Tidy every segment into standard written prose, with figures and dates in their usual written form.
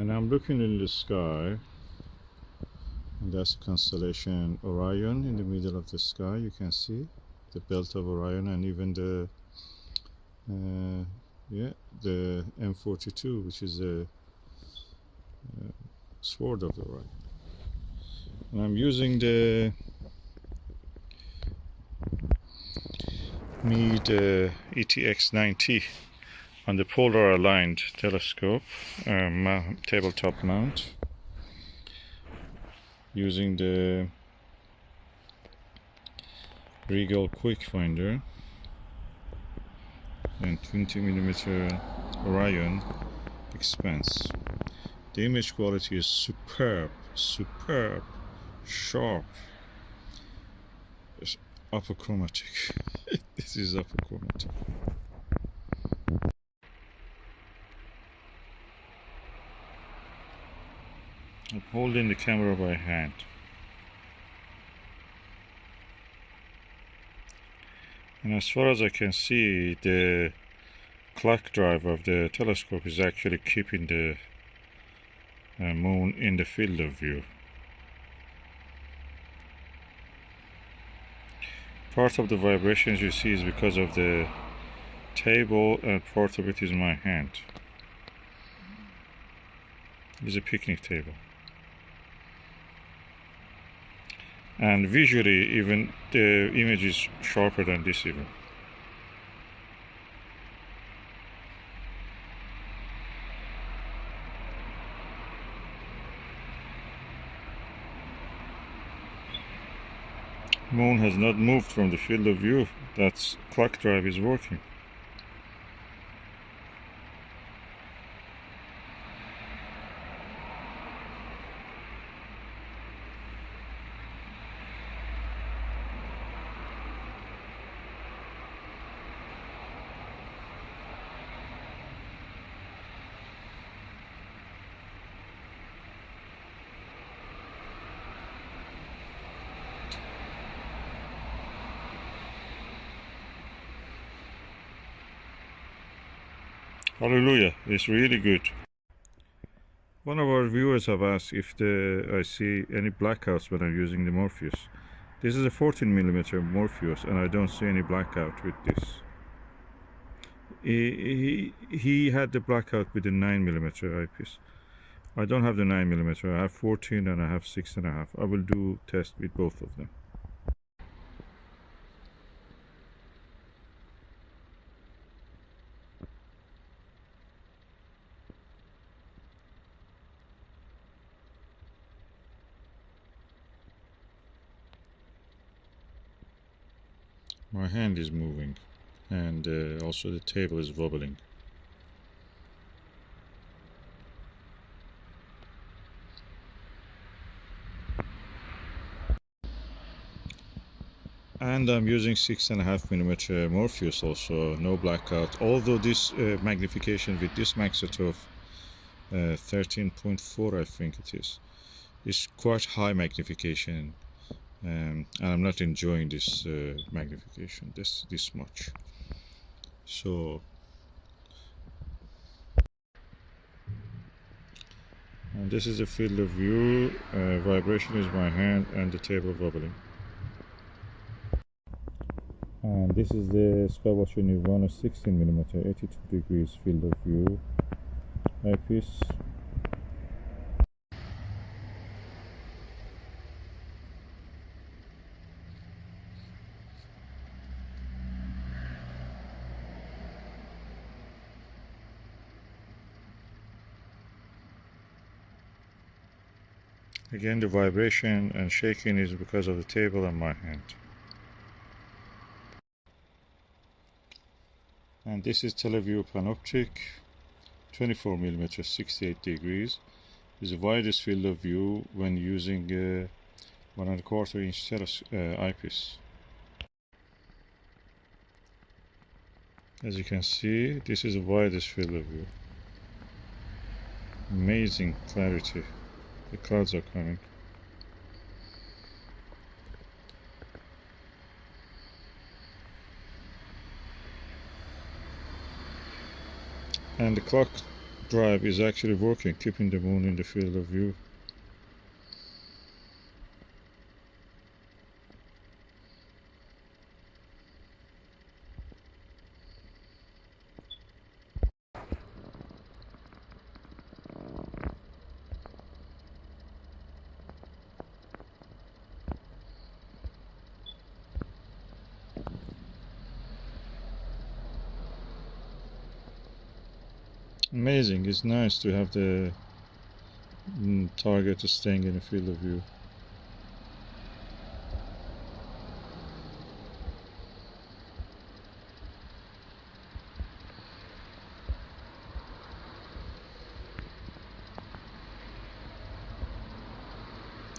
And I'm looking in the sky, and that's the constellation Orion in the middle of the sky. You can see the belt of Orion, and even the the M42, which is a sword of Orion. And I'm using the Meade ETX 90 on the polar aligned telescope tabletop mount, using the Rigel QuikFinder and 20mm Orion Expanse. The image quality is superb, sharp. It's achromatic. This is achromatic. I'm holding the camera by hand. And as far as I can see, the clock drive of the telescope is actually keeping the moon in the field of view. Part of the vibrations you see is because of the table, and part of it is my hand. It's a picnic table. And visually, even the image is sharper than this even. Moon has not moved from the field of view. That clock drive is working. Hallelujah, it's really good. One of our viewers have asked if I see any blackouts when I'm using the Morpheus. This is a 14mm Morpheus, and I don't see any blackout with this. He had the blackout with the 9mm eyepiece. I don't have the 9mm, I have 14 and I have 6.5. I will do test with both of them. My hand is moving, and also the table is wobbling. And I'm using 6.5mm Morpheus also, no blackout. Although this magnification with this Maksutov 13.4, I think it is quite high magnification. And I'm not enjoying this magnification this much. So, and this is the field of view. Vibration is my hand and the table wobbling. And this is the Skywatcher Nirvana 16mm 82 degrees field of view eyepiece. Again, the vibration and shaking is because of the table and my hand. And this is Televue Panoptic 24mm 68 degrees. Is the widest field of view when using 1.25 inch eyepiece. As you can see, this is the widest field of view. Amazing clarity. The clouds are coming. And the clock drive is actually working, keeping the moon in the field of view. Amazing, it's nice to have the target staying in the field of view.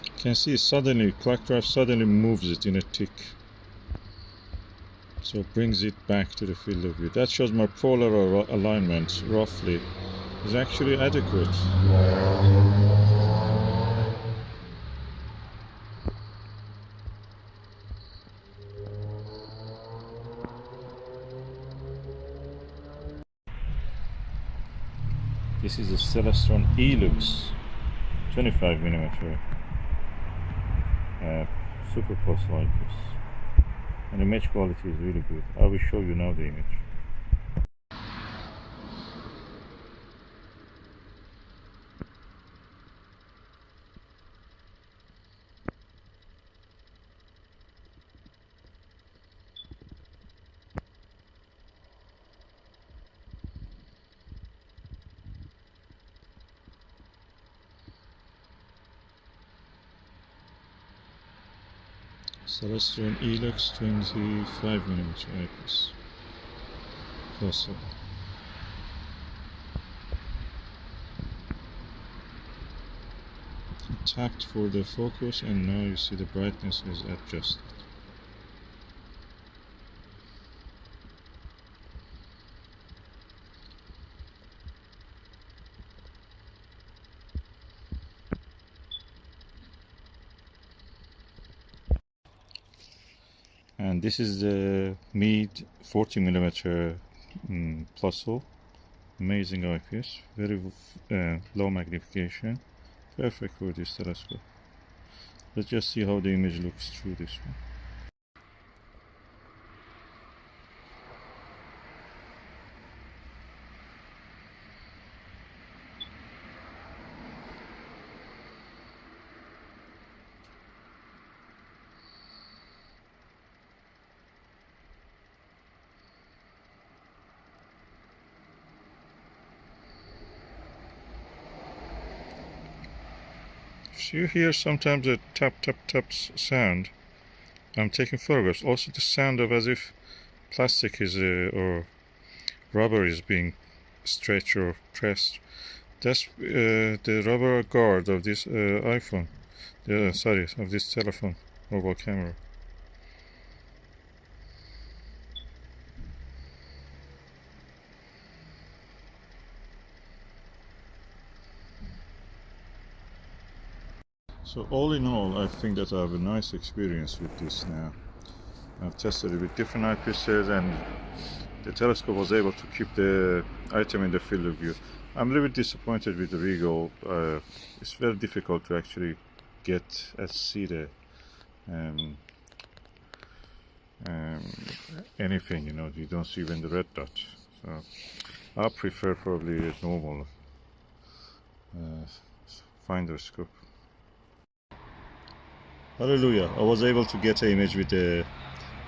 You can see suddenly, clock drive suddenly moves it in a tick. So it brings it back to the field of view. That shows my polar alignment, roughly, is actually adequate. This is a Celestron E Lux 25mm Super Plössl eyepiece, and the image quality is really good. I will show you now the image. Celestron E Lux 25mm eyepiece. Plössl. Tapped for the focus, and now you see the brightness is adjusted. And this is the Meade 40mm Plössl. Amazing eyepiece, very low magnification, perfect for this telescope. Let's just see how the image looks through this one. So you hear sometimes a tap tap tap sound. I'm taking photographs. Also the sound of as if plastic is or rubber is being stretched or pressed. That's the rubber guard of this iPhone. Of this telephone mobile camera. So all in all, I think that I have a nice experience with this now. I've tested it with different eyepieces, and the telescope was able to keep the item in the field of view. I'm a little bit disappointed with the Rigel. It's very difficult to actually get and see the anything, you know, you don't see even the red dot. So I prefer probably a normal finder scope. Hallelujah, I was able to get an image with the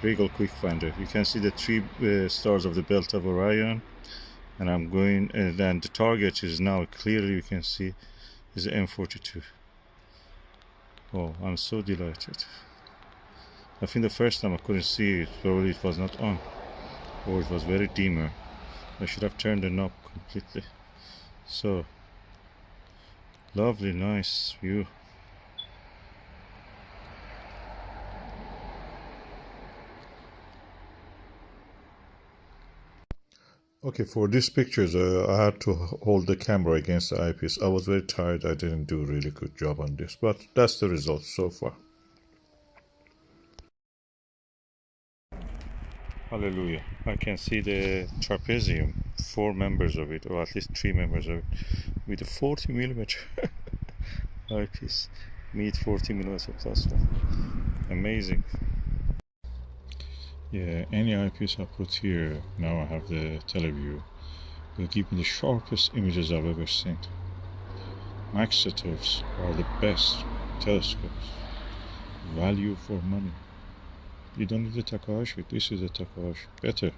Rigel QuikFinder. You can see the three stars of the belt of Orion, and I'm going, and then the target is now clearly, you can see, is the M42. Oh, I'm so delighted. I think the first time I couldn't see it, probably it was not on, or it was very dimmer. I should have turned the knob completely. So, lovely, nice view. Okay, for these pictures, I had to hold the camera against the eyepiece. I was very tired. I didn't do a really good job on this, but that's the result so far. Hallelujah. I can see the trapezium 4 members of it, or at least 3 members of it, with a 40mm eyepiece, Meade 40mm Plössl. Amazing. Yeah, any eyepiece I put here, now I have the Televue, will give me the sharpest images I've ever seen. Maksutovs are the best telescopes. Value for money. You don't need a Takahashi, this is a Takahashi. Better.